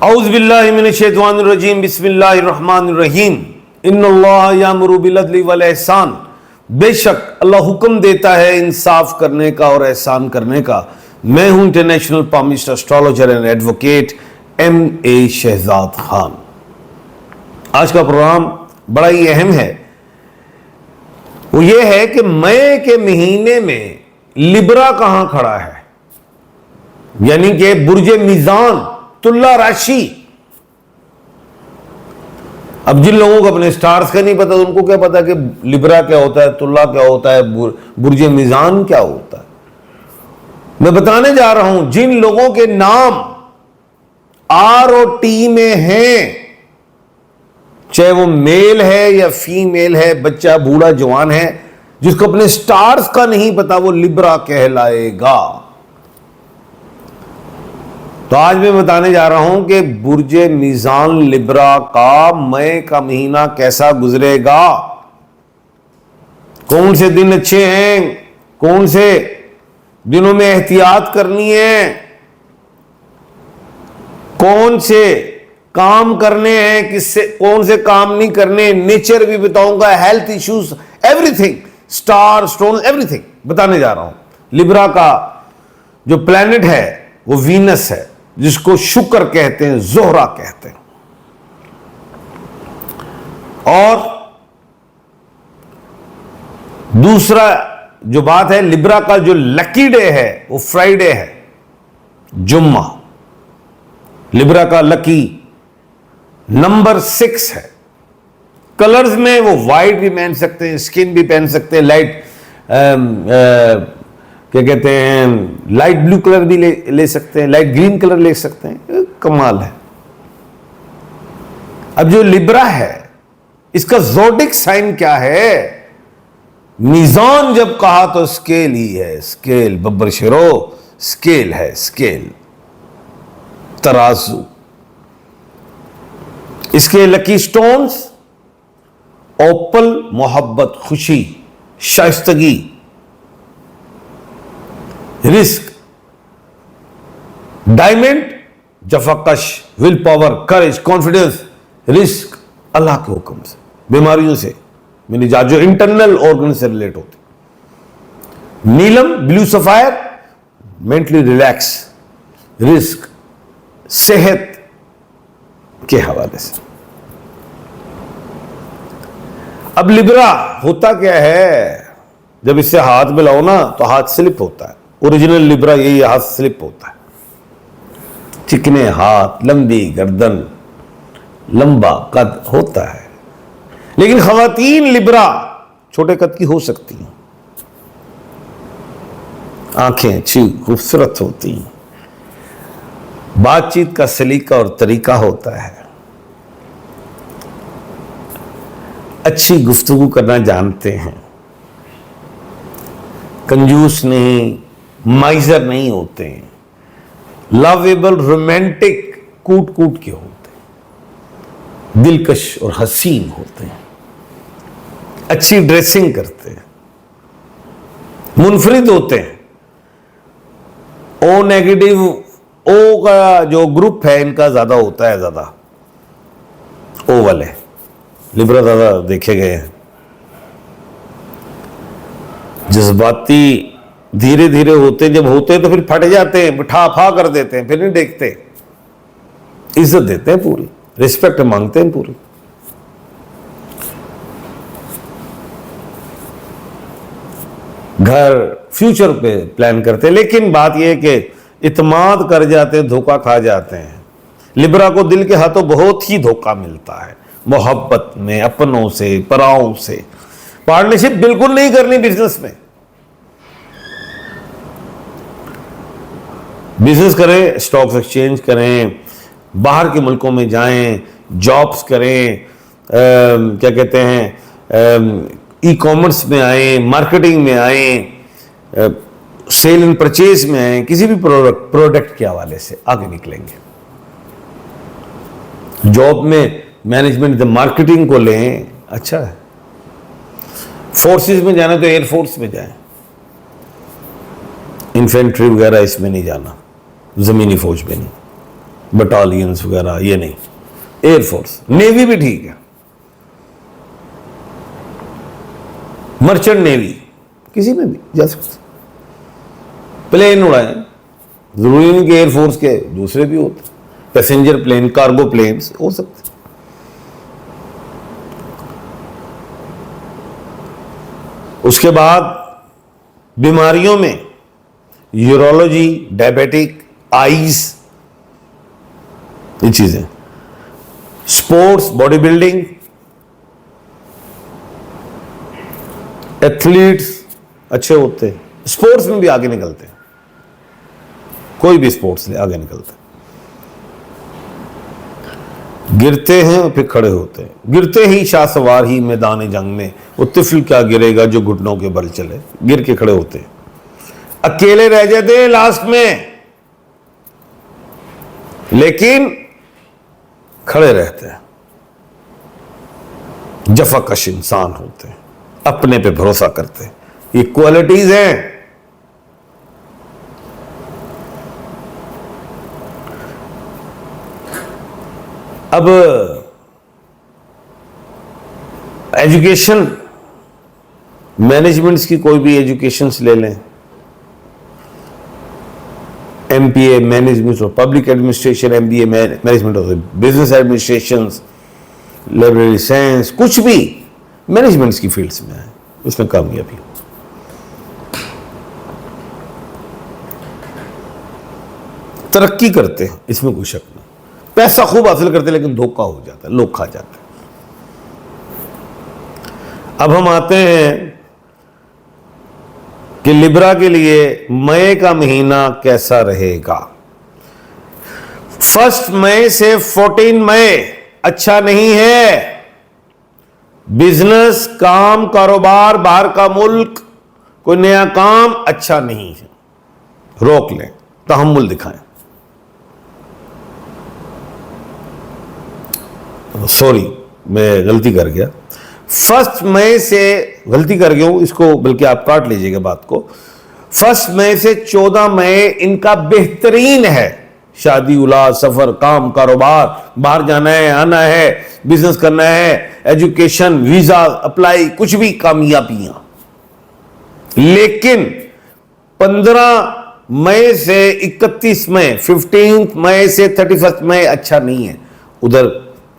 औज़ बिल्लाहि मिनश्शैतानिर रजीम बिस्मिल्लाहिर रहमानिर रहीम इन्नल्लाह यामुरु बिल अदली वल एहसान। बेशक अल्लाह हुक्म देता है इंसाफ करने का और एहसान करने का। मैं हूं international palmist astrologer and advocate M.A. Shahzad Khan. आज का प्रोग्राम बड़ा ही अहम है। वो ये है कि मई के महीने में लिब्रा कहां खड़ा है, यानी कि बुर्जे मीजान तुला राशि। अब जिन लोगों को अपने स्टार्स का नहीं पता, उनको क्या पता कि लिब्रा क्या होता है, तुला क्या होता है, बुर्जे मीजान क्या होता है। मैं बताने जा रहा हूं, जिन लोगों के नाम R और T में हैं, चाहे वो मेल है या फीमेल है, बच्चा बूढ़ा जवान है, जिसको अपने स्टार्स का नहीं पता, वो लिब्रा कहलाएगा। तो आज मैं बताने जा रहा हूं कि बुर्जे मीजान लिब्रा का मई का महीना कैसा गुजरेगा, कौन से दिन अच्छे हैं, कौन से दिनों में एहतियात करनी है, कौन से काम करने हैं, किससे कौन से काम नहीं करने, नेचर भी बताऊंगा, health issues, everything, star stone, everything बताने जा रहा हूं। लिब्रा का जो प्लैनेट है वो वीनस है, जिसको शुक्र कहते हैं, जोहरा कहते हैं। और दूसरा जो बात है, लिब्रा का जो लकी डे है वो फ्राइडे है, जुम्मा। लिब्रा का लकी नंबर 6 है। कलर्स में वो वाइट भी पहन सकते हैं, स्किन भी पहन सकते हैं, लाइट क्या कहते हैं, लाइट ब्लू कलर भी ले सकते हैं, लाइट ग्रीन कलर ले सकते हैं। कमाल है। अब जो लिब्रा है, इसका ज़ोडिक साइन क्या है? मीजान जब कहा तो स्केल ही है, स्केल, बब्बर शेरो, स्केल है, स्केल, तराजू। इसके लकी स्टोन्स ओपल, मोहब्बत, खुशी, शाइस्तगी, रिस्क, डायमंड, जफाकश, विल पावर, करेज, कॉन्फिडेंस, रिस्क, अल्लाह के हुक्म से, बीमारियों से मेरी जात जो इंटरनल ऑर्गन से रिलेट होती। नीलम, ब्लू सफायर, मेंटली रिलैक्स, रिस्क, सेहत के हवाले से। अब लिब्रा होता क्या है? जब इससे हाथ मिलाओ ना तो हाथ स्लिप होता है। ओरिजिनल लिब्रा यही, हाथ स्लिप होता है। चिकने हाथ, लंबी गर्दन, लंबा कद होता है। लेकिन खवातीन लिब्रा छोटे कद की हो सकती हैं, आंखें अच्छी खूबसूरत होती हैं, बातचीत का सलीका और तरीका होता है, अच्छी गुफ्तगू करना जानते हैं, कंजूस नहीं, माइजर नहीं होते हैं, लवेबल, रोमांटिक, कूट कूट के होते हैं, दिलकश और हसीन होते हैं, अच्छी ड्रेसिंग करते हैं, मुनफरिद होते हैं। ओ नेगेटिव, ओ का जो ग्रुप है इनका ज्यादा होता है, ज्यादा ओ वाले लिब्रा ज्यादा देखे गए हैं। जज्बाती धीरे धीरे होते, जब होते हैं तो फिर फट जाते हैं, बिठा फा कर देते हैं, फिर नहीं देखते, इज्जत देते हैं पूरी, रिस्पेक्ट मांगते हैं पूरी। घर, फ्यूचर पे प्लान करते हैं। लेकिन बात यह है कि इत्माद कर जाते हैं, धोखा खा जाते हैं। लिब्रा को दिल के हाथों बहुत ही धोखा मिलता है, मोहब्बत में, अपनों से, पराओं से। पार्टनरशिप बिल्कुल नहीं करनी बिजनेस में। बिजनेस करें, स्टॉक्स एक्सचेंज करें, बाहर के मुल्कों में जाएं, जॉब्स करें, क्या कहते हैं, ई कॉमर्स में आए, मार्केटिंग में आए, सेल एंड परचेज में आए, किसी भी प्रोडक्ट के हवाले से आगे निकलेंगे। जॉब में मैनेजमेंट, मार्केटिंग को लें, अच्छा है। फोर्सेस में जाना तो एयरफोर्स में जाएं, इन्फेंट्री वगैरह इसमें नहीं जाना, जमीनी फौज में नहीं। बटालियंस वगैरह, ये नहीं। एयरफोर्स, नेवी भी ठीक है, मर्चेंट नेवी किसी में भी जा सकते, प्लेन उड़ाएं, जरूरी नहीं कि एयरफोर्स के, दूसरे भी होते, पैसेंजर प्लेन, कार्गो प्लेन्स हो सकते। उसके बाद बीमारियों में यूरोलॉजी, डायबिटिक, आइज, ये चीजें, स्पोर्ट्स, बॉडी बिल्डिंग, एथलीट्स अच्छे होते हैं, स्पोर्ट्स में भी आगे निकलते हैं, कोई भी स्पोर्ट्स में आगे निकलते हैं। गिरते हैं और फिर खड़े होते हैं, गिरते ही शाह सवार ही मैदान जंग में, वो तिफल क्या गिरेगा जो घुटनों के बल चले, गिर के खड़े होते हैं। अकेले रह जाते हैं लास्ट में, लेकिन खड़े रहते हैं, जफाकश इंसान होते हैं, अपने पे भरोसा करते हैं। ये क्वालिटीज हैं। अब एजुकेशन, मैनेजमेंट्स की कोई भी एजुकेशंस ले लें, MPA मैनेजमेंट और पब्लिक एडमिनिस्ट्रेशन, MBA मैनेजमेंट और बिजनेस एडमिनिस्ट्रेशन, लाइब्रेरी साइंस, कुछ भी मैनेजमेंट्स की फील्ड्स में है, उसमें कामयाबी। तरक्की करते हैं, इसमें कोई शक नहीं, पैसा खूब हासिल करते हैं, लेकिन धोखा हो जाता है, लोग खा जाते हैं। अब हम आते हैं कि लिब्रा के लिए मई का महीना कैसा रहेगा। 1 मई से 14 मई अच्छा नहीं है। बिजनेस, काम, कारोबार, बाहर का मुल्क, कोई नया काम अच्छा नहीं है, रोक लें, तहम्मुल दिखाएं। सॉरी, मैं गलती कर गया, 1 मई से गलती कर गया हूं, इसको बल्कि आप काट लीजिएगा बात को। 1 मई से 14 मई इनका बेहतरीन है। शादी, उलाद, सफर, काम, कारोबार, बाहर जाना है, आना है, बिजनेस करना है, एजुकेशन, वीजा अप्लाई, कुछ भी कामयाबियां। लेकिन 15 मई से 31 मई, 15 मई से 31 मई अच्छा नहीं है। उधर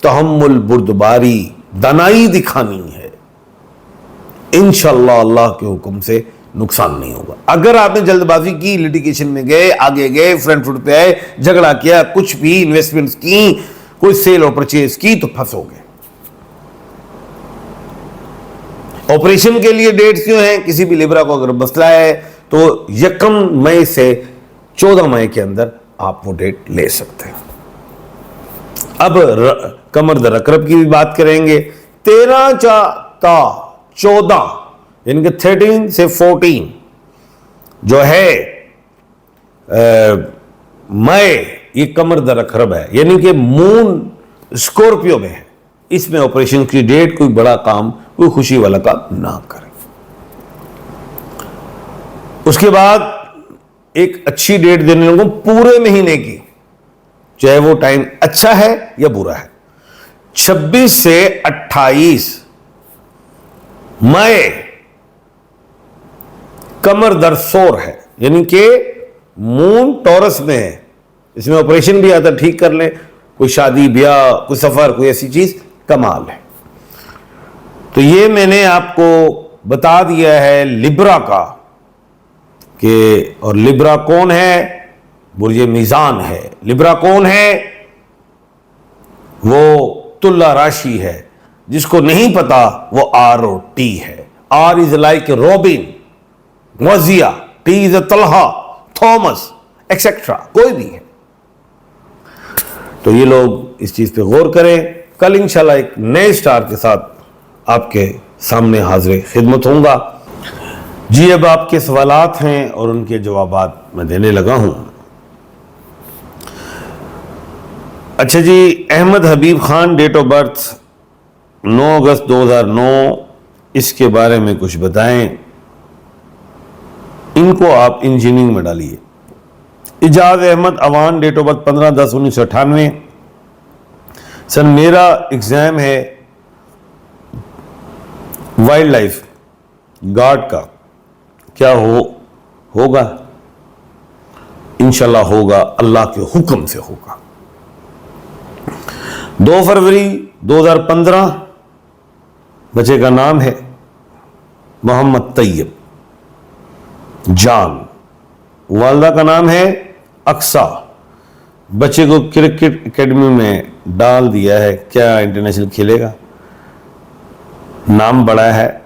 तहम्मुल, बुर्दबारी, दानाई दिखानी है। इंशाअल्लाह अल्लाह के हुक्म से नुकसान नहीं होगा। अगर आपने जल्दबाजी की, लिटिगेशन में गए, आगे गए, फ्रंट फुट पे आए, झगड़ा किया, कुछ भी इन्वेस्टमेंट्स की, कोई सेल और परचेज की, तो फंसोगे। ऑपरेशन के लिए डेट्स क्यों हैं? किसी भी लिब्रा को अगर मसला है तो 1 मई से 14 मई के अंदर आप वो डेट ले सकते हैं। अब कमर दर अकरब की भी बात करेंगे। 13 ता 14 यानी कि 13 से 14 जो है मई, ये कमर दर अकरब है, यानी कि मून स्कॉर्पियो में है। इसमें ऑपरेशन की डेट, कोई बड़ा काम, कोई खुशी वाला काम ना करें। उसके बाद एक अच्छी डेट देने लोगों पूरे महीने की, चाहे वो टाइम अच्छा है या बुरा है। 26 से 28 मई कमर दर सोर है, यानी कि मून टॉरस में है। इसमें ऑपरेशन भी आता, ठीक कर लें, कोई शादी ब्याह, कोई सफर, कोई ऐसी चीज, कमाल है। तो ये मैंने आपको बता दिया है लिब्रा का कि, और लिब्रा कौन है? बुर्ज मीजान है। लिब्रा कौन है? वो तुला राशि है। जिसको नहीं पता वो ROT है। R is like Robin, Wajiya, T is Talha, Thomas, etcetera, कोई भी है। तो ये लोग इस चीज पे गौर करें। कल इंशाल्लाह एक नए स्टार के साथ आपके सामने हाजिर खिदमत होऊंगा। जी, अब आपके सवालात हैं और उनके जवाबात मैं देने लगा हूं। अच्छा जी, अहमद हबीब खान, डेट ऑफ बर्थ 9 अगस्त 2009, इसके बारे में कुछ बताएं। इनको आप इंजीनियरिंग में डालिए। Ijaz Ahmad Awan, date of birth 15/10/1998। Sir मेरा एग्जाम है वाइल्ड लाइफ गार्ड का, क्या होगा? इंशाल्लाह होगा, अल्लाह के हुक्म से होगा। 2 फरवरी 2015, बच्चे का नाम है मोहम्मद तैयब जान, वालदा का नाम है अक्सा। बच्चे को क्रिकेट एकेडमी में डाल दिया है, क्या इंटरनेशनल खेलेगा? नाम बड़ा है,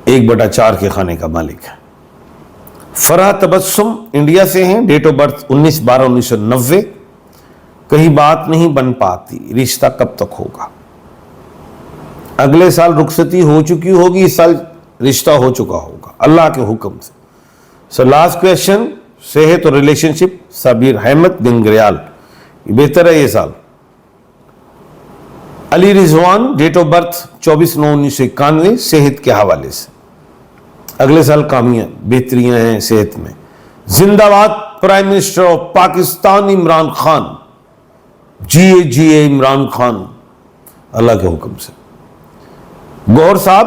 1/4 के खाने का मालिक है। फराह तबस्सुम इंडिया से हैं, डेट ऑफ बर्थ 19/12/1990। कहीं बात नहीं बन पाती, रिश्ता कब तक होगा? अगले साल रुखसती हो चुकी होगी, इस साल रिश्ता हो चुका होगा अल्लाह के हुक्म से। सो लास्ट क्वेश्चन, सेहत और रिलेशनशिप, सबीर अहमद दिनग्रियाल, बेहतर है ये साल। Ali Rizwan, date of birth 24/9/1991, सेहत के हवाले से अगले साल कामियां बेहतरियां हैं सेहत में। जिंदाबाद prime minister of Pakistan Imran Khan, जिए इमरान खान, अल्लाह के हुक्म से। गौहर साहब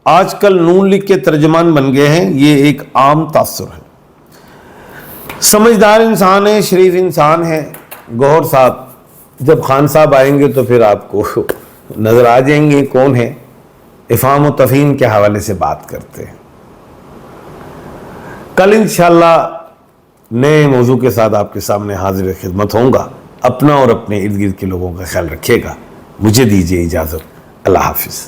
आजकल नून लीग के तर्जमान बन गए हैं, ये एक आम तासुर है। समझदार इंसान है, शरीफ इंसान है गौहर साहब। जब खान साहब आएंगे तो फिर आपको नजर आ जाएंगे कौन है। इफ़ाम और तफ़हीम के हवाले से बात करते हैं। कल इंशाअल्लाह नए मौजू के साथ आपके सामने हाजिर खिदमत होऊंगा। अपना और अपने इर्द गिर्द के लोगों का ख्याल रखिएगा। मुझे दीजिए इजाज़त। अल्लाह हाफिज़।